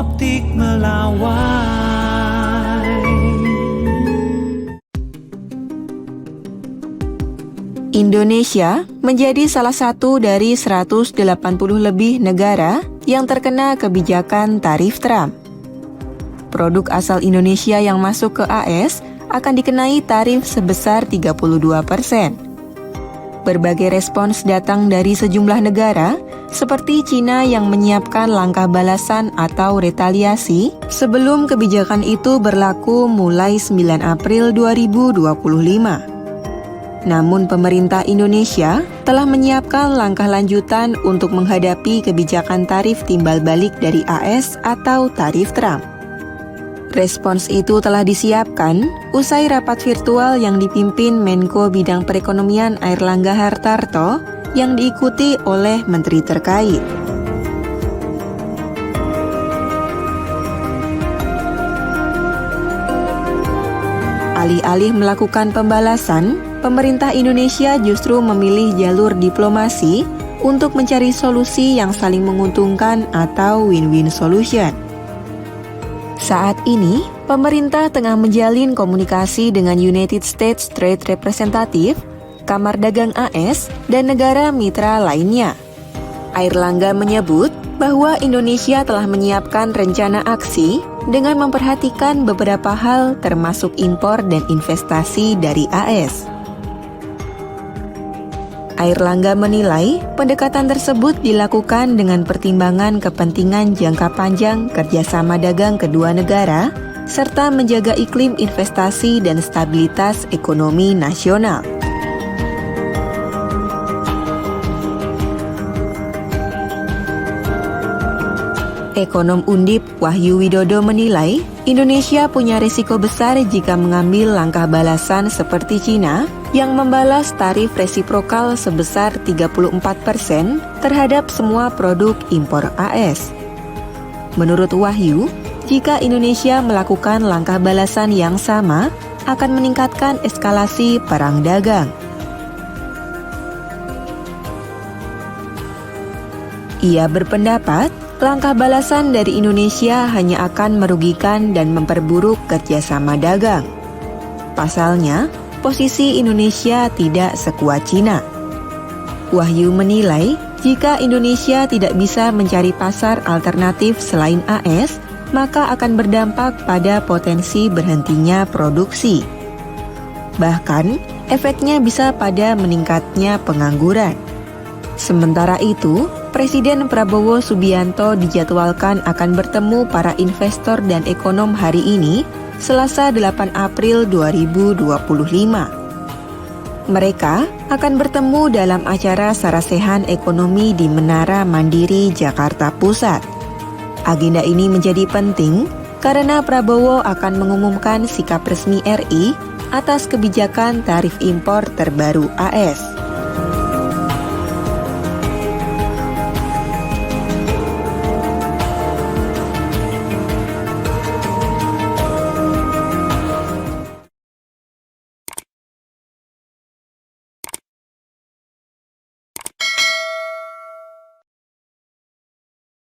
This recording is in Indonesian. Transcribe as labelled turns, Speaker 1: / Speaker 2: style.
Speaker 1: optik Melawai.
Speaker 2: Indonesia menjadi salah satu dari 180 lebih negara yang terkena kebijakan tarif Trump. Produk asal Indonesia yang masuk ke AS akan dikenai tarif sebesar 32%. Berbagai respons datang dari sejumlah negara, seperti Cina yang menyiapkan langkah balasan atau retaliasi sebelum kebijakan itu berlaku mulai 9 April 2025. Namun pemerintah Indonesia telah menyiapkan langkah lanjutan untuk menghadapi kebijakan tarif timbal balik dari AS atau tarif Trump. Respons itu telah disiapkan usai rapat virtual yang dipimpin Menko Bidang Perekonomian Airlangga Hartarto yang diikuti oleh menteri terkait. Alih-alih melakukan pembalasan, pemerintah Indonesia justru memilih jalur diplomasi untuk mencari solusi yang saling menguntungkan atau win-win solution. Saat ini, pemerintah tengah menjalin komunikasi dengan United States Trade Representative, Kamar Dagang AS, dan negara mitra lainnya. Airlangga menyebut bahwa Indonesia telah menyiapkan rencana aksi dengan memperhatikan beberapa hal termasuk impor dan investasi dari AS. Airlangga menilai pendekatan tersebut dilakukan dengan pertimbangan kepentingan jangka panjang kerjasama dagang kedua negara, serta menjaga iklim investasi dan stabilitas ekonomi nasional. Ekonom Undip Wahyu Widodo menilai, Indonesia punya risiko besar jika mengambil langkah balasan seperti Cina yang membalas tarif resiprokal sebesar 34% terhadap semua produk impor AS. Menurut Wahyu, jika Indonesia melakukan langkah balasan yang sama, akan meningkatkan eskalasi perang dagang. Ia berpendapat, langkah balasan dari Indonesia hanya akan merugikan dan memperburuk kerjasama dagang. Pasalnya, posisi Indonesia tidak sekuat Cina. Wahyu menilai, jika Indonesia tidak bisa mencari pasar alternatif selain AS, maka akan berdampak pada potensi berhentinya produksi. Bahkan, efeknya bisa pada meningkatnya pengangguran. Sementara itu, Presiden Prabowo Subianto dijadwalkan akan bertemu para investor dan ekonom hari ini, Selasa 8 April 2025. Mereka akan bertemu dalam acara Sarasehan Ekonomi di Menara Mandiri, Jakarta Pusat. Agenda ini menjadi penting karena Prabowo akan mengumumkan sikap resmi RI atas kebijakan tarif impor terbaru AS.